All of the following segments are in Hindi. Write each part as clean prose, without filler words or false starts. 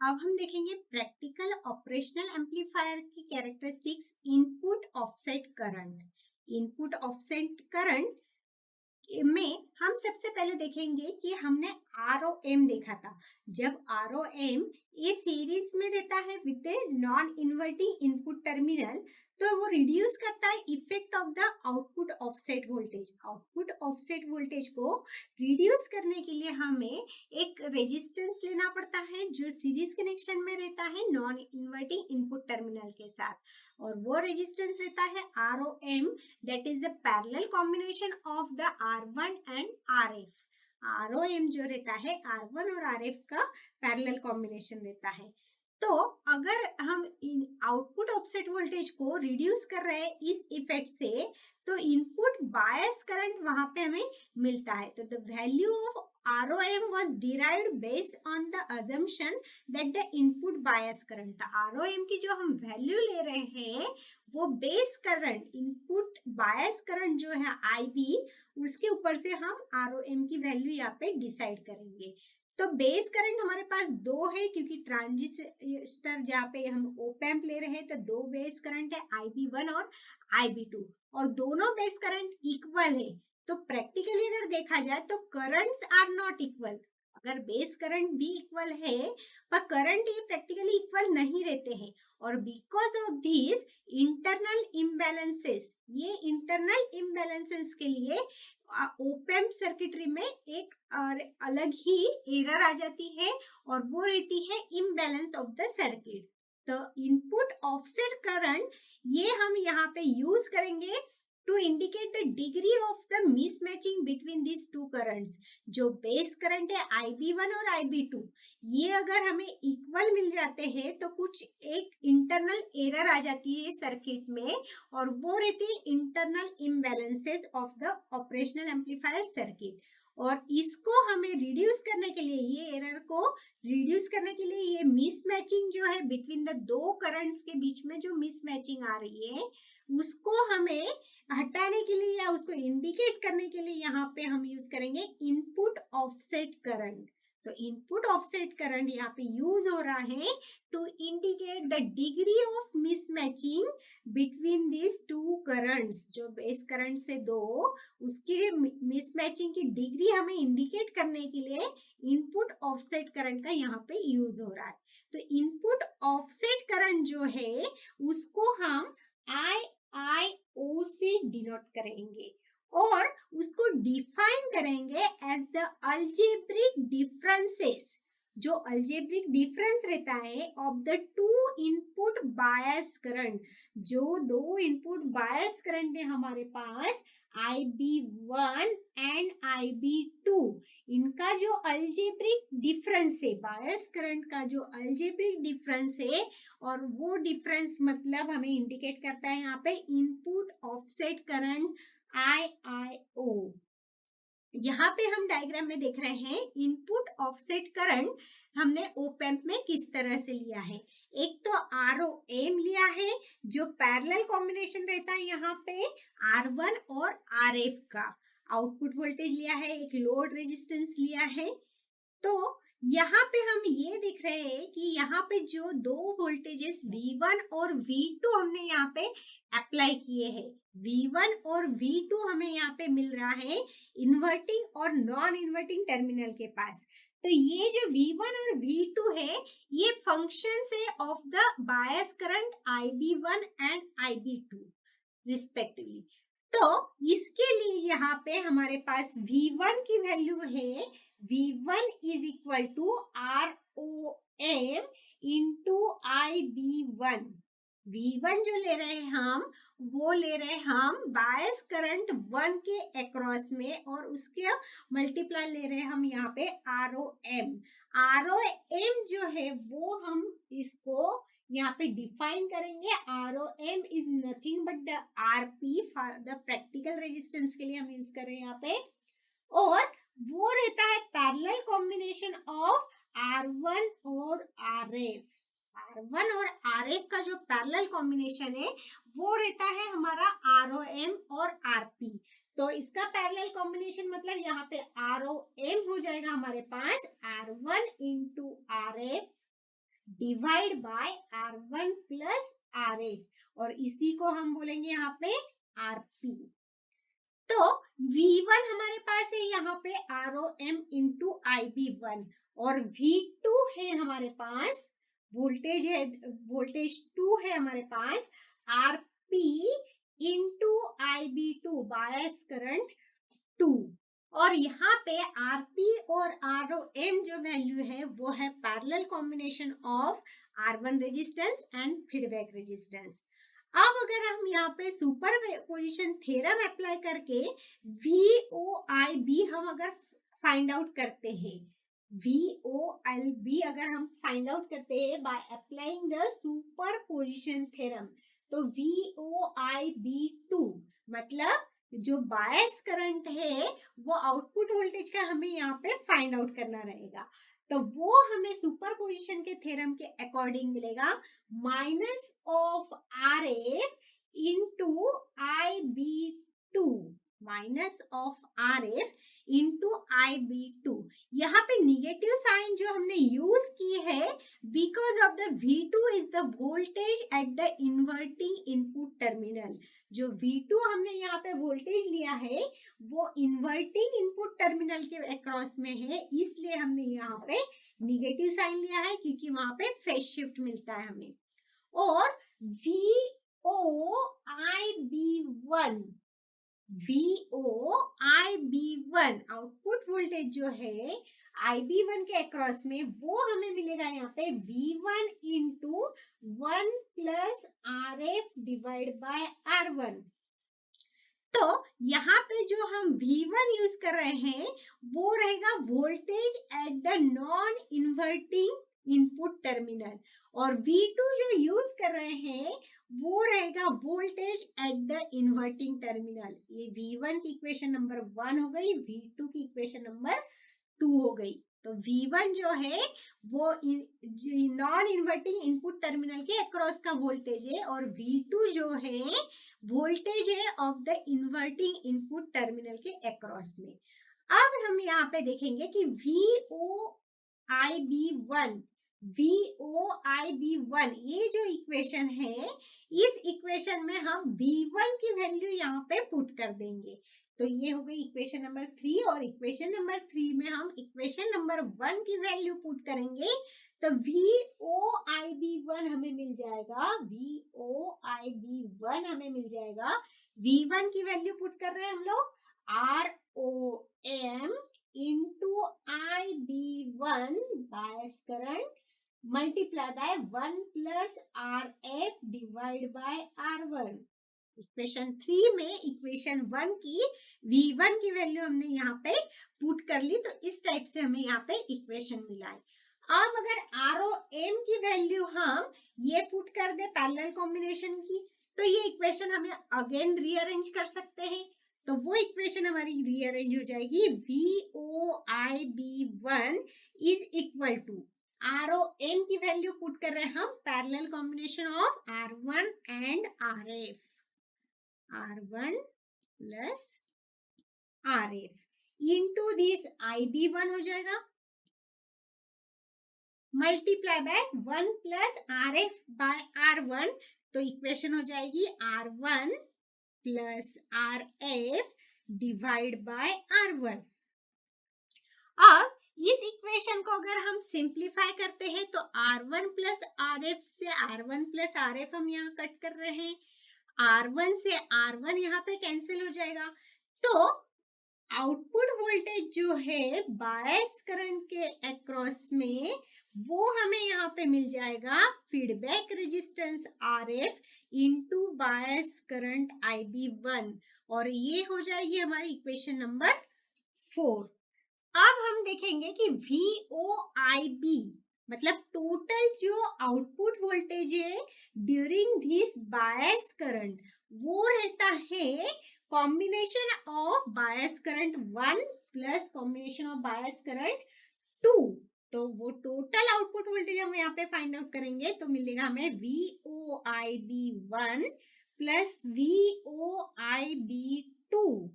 अब हम देखेंगे प्रैक्टिकल ऑपरेशनल एम्पलीफायर की characteristics. Input offset current. Input offset current में हम सबसे पहले देखेंगे कि हमने आर ओ एम देखा था। जब आर ओ एम ये सीरीज में रहता है with non inverting input terminal, तो वो रिड्यूस करता है effect of the output offset voltage. Output offset voltage को रिड्यूस करने के लिए हमें एक रेजिस्टेंस लेना पड़ता है जो सीरीज कनेक्शन में रहता है नॉन इन्वर्टिंग इनपुट टर्मिनल के साथ, और वो रेजिस्टेंस रहता है R O M, that is the parallel combination of the R1 and RF। ROM जो रहता है R1 और RF का पैरेलल कॉम्बिनेशन रहता है। तो अगर हम आउटपुट ऑफसेट वोल्टेज को रिड्यूस कर रहे हैं इस इफेक्ट से, तो इनपुट बायस करंट वहां पे हमें मिलता है। तो the value of ROM was derived based on the assumption that the input bias current। ROM की जो हम वैल्यू ले रहे हैं वो base current, input bias current जो है IB, उसके ऊपर से हम ROM की वैल्यू यहाँ पे डिसाइड करेंगे। तो बेस करंट हमारे पास दो है क्योंकि ट्रांजिस्टर जहाँ पे हम ओप एम्प ले रहे हैं तो दो बेस करंट है IB1 और IB2, और दोनों बेस करंट इक्वल है। तो प्रैक्टिकली अगर देखा जाए तो करंट्स आर नॉट इक्वल। अगर बेस करंट भी इक्वल है पर करंट ये प्रैक्टिकली इक्वल नहीं रहते हैं, और because of this internal imbalances, ये इंटरनल इम्बैलेंसेस के लिए ओप एम्प सर्किटरी में एक अलग ही एरर आ जाती है, और वो रहती है इम्बैलेंस ऑफ द सर्किट। तो इनपुट ऑफसेट करंट ये हम यहाँ पे यूज करेंगे to indicate the degree of the mismatching between these two currents। जो बेस करंट है IB1 और IB2, ये अगर हमें इक्वल मिल जाते हैं तो कुछ एक इंटरनल एरर आ जाती है सर्किट में, और वो रहती है internal imbalances of the operational amplifier circuit. और इसको हमें रिड्यूस करने के लिए, ये एरर को रिड्यूस करने के लिए, ये मिसमैचिंग जो है बिटवीन द दो करंट्स के बीच में जो मिसमैचिंग आ रही है उसको हमें हटाने के लिए या उसको इंडिकेट करने के लिए यहाँ पे हम यूज करेंगे इनपुट ऑफसेट करंट। तो इनपुट ऑफसेट करंट यहाँ पे यूज हो रहा है to indicate the degree of mismatching between this two currents. जो बेस करंट से दो, उसकी मिसमैचिंग की डिग्री हमें इंडिकेट करने के लिए इनपुट ऑफसेट करंट का यहाँ पे यूज हो रहा है। तो इनपुट ऑफसेट करंट जो है उसको हम IIO से डिनोट करेंगे और उसको डिफाइन करेंगे एज द अलजेब्रिक डिफरेंसेस। जो अलजेब्रिक डिफरेंस रहता है of the two input bias current. जो दो इनपुट बायस करंट है हमारे पास IB1 एंड IB2, इनका जो अलजेब्रिक डिफरेंस है, बायस करंट का जो अलजेब्रिक डिफरेंस है, और वो डिफरेंस मतलब हमें इंडिकेट करता है यहाँ पे इनपुट ऑफसेट करंट IIO। यहाँ पे हम डायग्राम में देख रहे हैं इनपुट ऑफसेट करंट हमने ओप एम्प में किस तरह से लिया है। एक तो ROM लिया है जो पैरेलल कॉम्बिनेशन रहता है यहाँ पे R1 और RF का। आउटपुट वोल्टेज लिया है, एक लोड रेजिस्टेंस लिया है। तो यहाँ पे हम ये दिख रहे हैं कि यहाँ पे जो दो वोल्टेजेस V1 और V2 हमने यहाँ पे अप्लाई किए हैं, V1 और V2 हमें यहाँ पे मिल रहा है इन्वर्टिंग और नॉन इन्वर्टिंग टर्मिनल के पास। तो ये जो V1 और V2 है ये फंक्शंस है of the bias current IB1 and IB2 respectively. तो इसके लिए यहाँ पे हमारे पास V1 की वैल्यू है V1 is equal to ROM into IB1। V1 जो ले रहे हैं हम, वो ले रहे हैं हम बायस करंट 1 के अक्रॉस में, और उसके मल्टीप्लाई ले रहे हैं हम यहाँ पे ROM। ROM जो है वो हम इसको यहाँ पे डिफाइन करेंगे। ROM is nothing but the RP for the practical resistance के लिए हम यूज कर रहे हैं यहाँ पे, और वो रहता है पैरेलल कॉम्बिनेशन ऑफ R1 और RF। R1 और RF का जो पैरेलल कॉम्बिनेशन है वो रहता है हमारा ROM और RP। तो इसका पैरेलल कॉम्बिनेशन मतलब यहाँ पे ROM हो जाएगा हमारे पास R1 into RF divide by R1 plus RF, और इसी को हम बोलेंगे यहाँ पे RP। तो V1 हमारे पास है यहाँ पे ROM इंटू IB1, और V2 है हमारे पास, वोल्टेज है, वोल्टेज 2 है हमारे पास RP into IB2, bias current 2। और यहाँ पे RP और ROM जो वैल्यू है वो है parallel combination of R1 resistance and feedback resistance. अब अगर हम यहाँ पे सुपर पोजिशन थ्योरम अप्लाई करके VOIB हम अगर फाइंड आउट करते हैं, VOIB अगर हम फाइंड आउट करते हैं by applying the super position theorem, तो VOIB2 मतलब जो बायस करंट है वो आउटपुट वोल्टेज का हमें यहाँ पे फाइंड आउट करना रहेगा। तो वो हमें सुपरपोजिशन के थ्योरम के अकॉर्डिंग मिलेगा minus of RF into IB2, minus of RF into IB2। यहाँ पे निगेटिव साइन जो हमने यूज की है because of the V2 is the voltage at the inverting input terminal. जो V2 हमने यहाँ पे वोल्टेज लिया है वो इन्वर्टिंग इनपुट टर्मिनल के अक्रॉस में है, इसलिए हमने यहाँ पे निगेटिव साइन लिया है क्योंकि वहां पे फेज शिफ्ट मिलता है हमें। और VOIB1 आउटपुट वोल्टेज जो है IB1 के अक्रॉस में वो हमें मिलेगा यहाँ पे V1 into 1 plus RF divide by R1। तो यहाँ पे जो हम V1 यूज कर रहे हैं वो रहेगा voltage at the non inverting input terminal, और V2 जो यूज कर रहे हैं वो रहेगा voltage at the inverting terminal. ये V1 की इक्वेशन नंबर 1 हो गई, V2 की इक्वेशन नंबर 2 हो गई। तो V1 जो है वो नॉन इन्वर्टिंग इनपुट टर्मिनल के अक्रॉस का वोल्टेज है, और V2 जो है वोल्टेज है of the inverting input terminal के अक्रॉस में। अब हम यहाँ पे देखेंगे कि VOIB1 ये जो इक्वेशन है, इस इक्वेशन में हम V1 की वैल्यू यहाँ पे पुट कर देंगे। तो ये हो गई इक्वेशन नंबर 3, और इक्वेशन नंबर 3 में हम इक्वेशन नंबर 1 की वैल्यू पुट करेंगे। तो VOIB1 हमें मिल जाएगा, VOIB1 हमें मिल जाएगा, V1 की वैल्यू पुट कर रहे हैं हम लोग ROM into IB1 bias current multiply by 1 plus RF divide by R1। Equation 3 में इक्वेशन 1 की V1 की वैल्यू हमने यहाँ पे पुट कर ली, तो इस टाइप से हमें यहाँ पे इक्वेशन मिला है। अब अगर ROM की वैल्यू हम ये पुट कर दे पैरेलल कॉम्बिनेशन की, तो ये इक्वेशन हमें अगेन रीअरेंज कर सकते हैं। तो वो इक्वेशन हमारी रीअरेंज हो जाएगी, VOIB1 is equal to ROM की वैल्यू पुट कर रहे हैं हम parallel combination of R1 and RF, R1 plus RF into this IB1 हो जाएगा multiply by 1 plus RF by R1। तो इक्वेशन हो जाएगी R1 plus RF divide by R1। अब इस इक्वेशन को अगर हम सिंप्लीफाई करते हैं तो R1 प्लस RF से R1 प्लस RF हम यहाँ कट कर रहे हैं, R1 से R1 यहाँ पे कैंसिल हो जाएगा। तो आउटपुट वोल्टेज जो है बायस करंट के अक्रॉस में वो हमें यहाँ पे मिल जाएगा feedback resistance RF into bias current IB1, और ये हो जाएगी हमारी इक्वेशन नंबर 4। अब हम देखेंगे कि VOIB मतलब टोटल जो आउटपुट वोल्टेज है ड्यूरिंग दिस बायस करंट वो रहता है combination of bias current 1 plus combination of bias current 2। तो वो टोटल आउटपुट वोल्टेज हम यहाँ पे फाइंड आउट करेंगे तो मिलेगा हमें VOIB1 प्लस VOIB2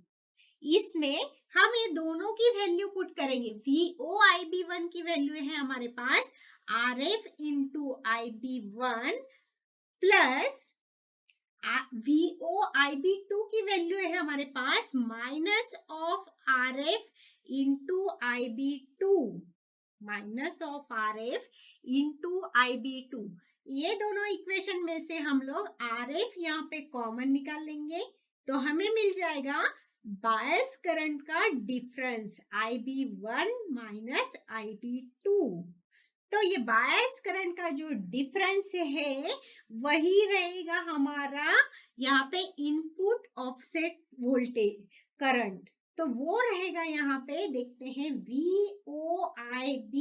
इसमें हम ये दोनों की वैल्यू पुट करेंगे। VOIB1 की वैल्यू है हमारे पास RF into IB1 plus VOIB2 की वैल्यू है हमारे पास minus of RF into IB2, minus of RF into IB2। ये दोनों इक्वेशन में से हम लोग RF यहाँ पे कॉमन निकाल लेंगे तो हमें मिल जाएगा बायस करंट का डिफरेंस IB1 माइनस IB2। तो ये बायस करंट का जो डिफरेंस है वही रहेगा हमारा यहाँ पे इनपुट ऑफसेट वोल्टेज करंट। तो वो रहेगा यहाँ पे, देखते हैं, VOIB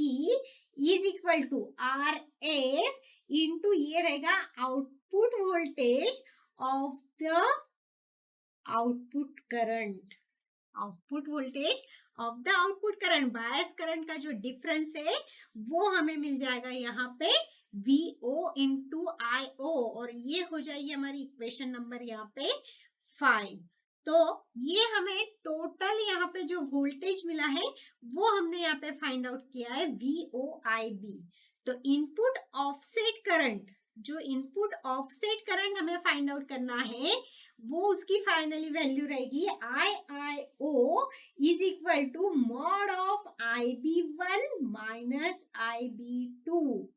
is equal to RF into ये रहेगा output voltage of the output current, output voltage of the output current. Bias current का जो डिफरेंस है वो हमें मिल जाएगा यहाँ पे VO इंटू IO, और ये हो जाएगी हमारी इक्वेशन नंबर यहाँ पे 5। तो ये हमें टोटल यहाँ पे जो वोल्टेज मिला है वो हमने यहाँ पे फाइंड आउट किया है VOIB। तो इनपुट ऑफसेट करंट, जो इनपुट ऑफसेट करंट हमें फाइंड आउट करना है वो उसकी फाइनली वैल्यू रहेगी IIO is equal to mod of IB1 minus IB2।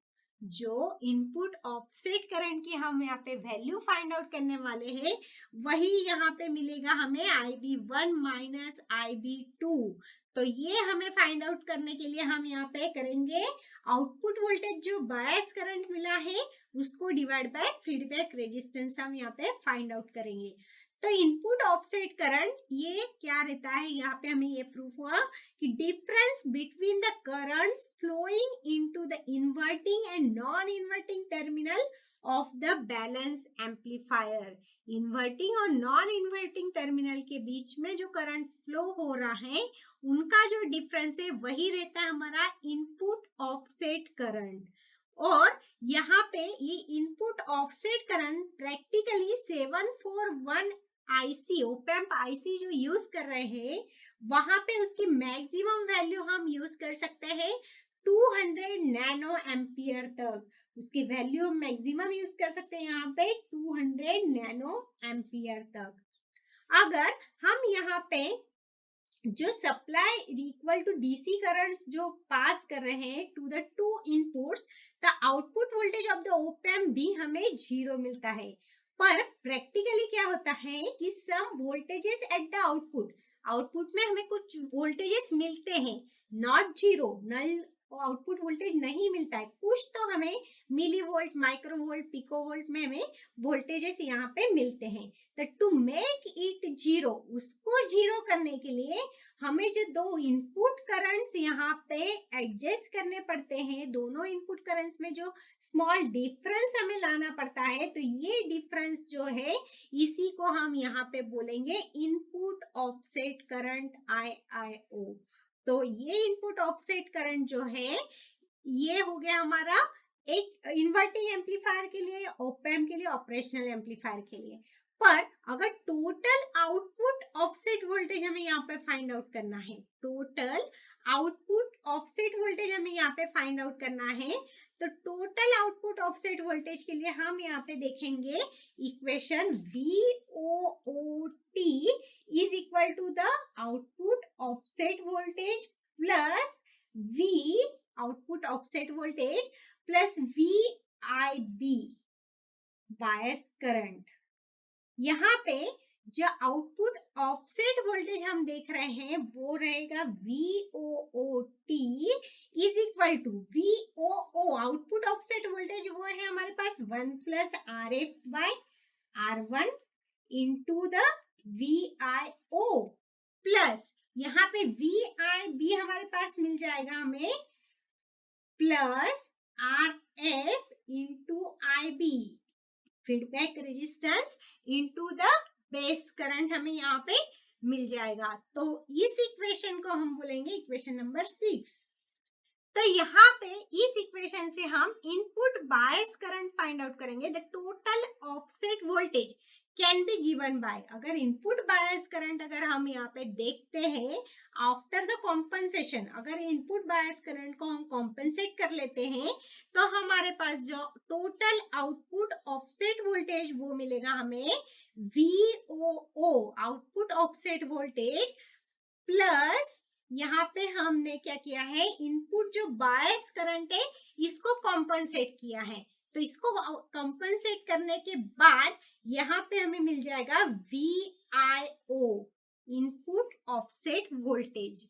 जो इनपुट ऑफसेट करंट की हम यहाँ पे वैल्यू फाइंड आउट करने वाले हैं वही यहाँ पे मिलेगा हमें IB1 माइनस IB2। तो ये हमें फाइंड आउट करने के लिए हम यहाँ पे करेंगे आउटपुट वोल्टेज जो बायस करंट मिला है उसको डिवाइड बाय फीडबैक रेजिस्टेंस हम यहाँ पे फाइंड आउट करेंगे। तो इनपुट ऑफसेट करंट ये क्या रहता है, यहाँ पे हमें ये प्रूफ हुआ कि difference between the currents flowing into the inverting and non inverting terminal of the balance amplifier. Inverting और नॉन इन्वर्टिंग टर्मिनल के बीच में जो करंट फ्लो हो रहा है उनका जो डिफरेंस है वही रहता है हमारा इनपुट ऑफसेट करंट। और यहाँ पे ये input offset current practically 741 IC op-amp IC जो यूज कर रहे हैं वहां पे उसकी मैक्सिमम वैल्यू हम यूज कर सकते हैं 200 नैनो एम्पियर तक। उसकी वैल्यू हम मैक्सिमम यूज कर सकते हैं यहाँ पे 200 नैनो एम्पियर तक। अगर हम यहाँ पे जो supply equal to DC currents जो पास कर रहे हैं to the two inputs, the output voltage of the opamp भी हमें 0 मिलता है। पर प्रैक्टिकली क्या होता है कि सम वोल्टेजेस एट द आउटपुट में हमें कुछ वोल्टेजेस मिलते हैं, नॉट 0, नल आउटपुट वोल्टेज नहीं मिलता है, कुछ तो हमें milli volt, micro volt, pico volt में हमें वोल्टेजेस यहाँ पे मिलते हैं। तो टू मेक इट 0, उसको 0 करने के लिए हमें जो दो इनपुट करंट्स यहाँ पे एडजस्ट करने पड़ते हैं, दोनों इनपुट करंट्स में जो स्मॉल डिफरेंस हमें लाना पड़ता है, तो ये डिफरेंस जो है इसी को हम यहाँ पे बोलेंगे इनपुट ऑफसेट करंट IIO। तो ये इनपुट ऑफसेट करंट जो है ये हो गया हमारा एक इन्वर्टिंग एम्पलीफायर के लिए, ओपैम्प के लिए, ऑपरेशनल एम्पलीफायर के लिए। पर अगर टोटल आउटपुट ऑफसेट वोल्टेज हमें यहाँ पे फाइंड आउट करना है, टोटल आउटपुट ऑफसेट वोल्टेज हमें यहाँ पे फाइंड आउट करना है, तो टोटल आउटपुट ऑफसेट वोल्टेज के लिए हम यहाँ पे देखेंगे equation VOOT is equal to the output offset voltage plus V output offset voltage plus VIB bias current. यहाँ पे जो आउटपुट ऑफसेट वोल्टेज हम देख रहे हैं वो रहेगा VOOT is equal to VOO output offset voltage वो है हमारे पास 1 plus RF by R1 into the VIO plus यहाँ पे VIB हमारे पास मिल जाएगा हमें plus RF into IB feedback resistance into the base current हमें यहाँ पे मिल जाएगा। तो इस इक्वेशन को हम बोलेंगे इक्वेशन नंबर 6। तो यहाँ पे इस इक्वेशन से हम input bias current find out करेंगे, the total offset voltage can be given by, अगर इनपुट बायस करंट अगर हम यहाँ पे देखते हैं आफ्टर द कॉम्पनसेशन, अगर इनपुट बायस करंट को हम कॉम्पनसेट कर लेते हैं तो हमारे पास जो टोटल आउटपुट ऑफसेट वोल्टेज वो मिलेगा हमें VOO, output offset voltage, plus यहाँ पे हमने क्या किया है, इनपुट जो बायस करंट है इसको कॉम्पनसेट किया है, तो इसको कॉम्पनसेट करने के बाद यहाँ पे हमें मिल जाएगा VIO, input offset voltage,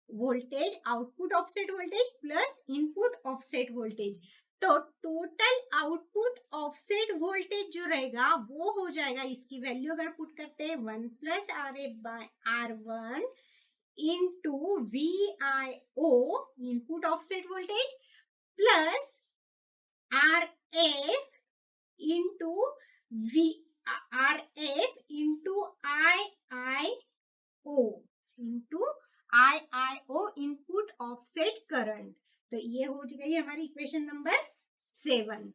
voltage output offset voltage plus input offset voltage, तो टोटल आउटपुट ऑफसेट वोल्टेज जो रहेगा वो हो जाएगा, इसकी वैल्यू अगर पुट करते हैं 1 plus RA/R1 into VIO, input offset voltage, plus RF into RF into IIO into IIO, input offset current. तो ये हो गई हमारी इक्वेशन नंबर 7।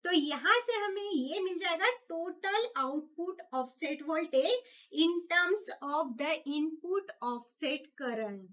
तो यहाँ से हमें ये मिल जाएगा total output offset voltage in terms of the input offset current.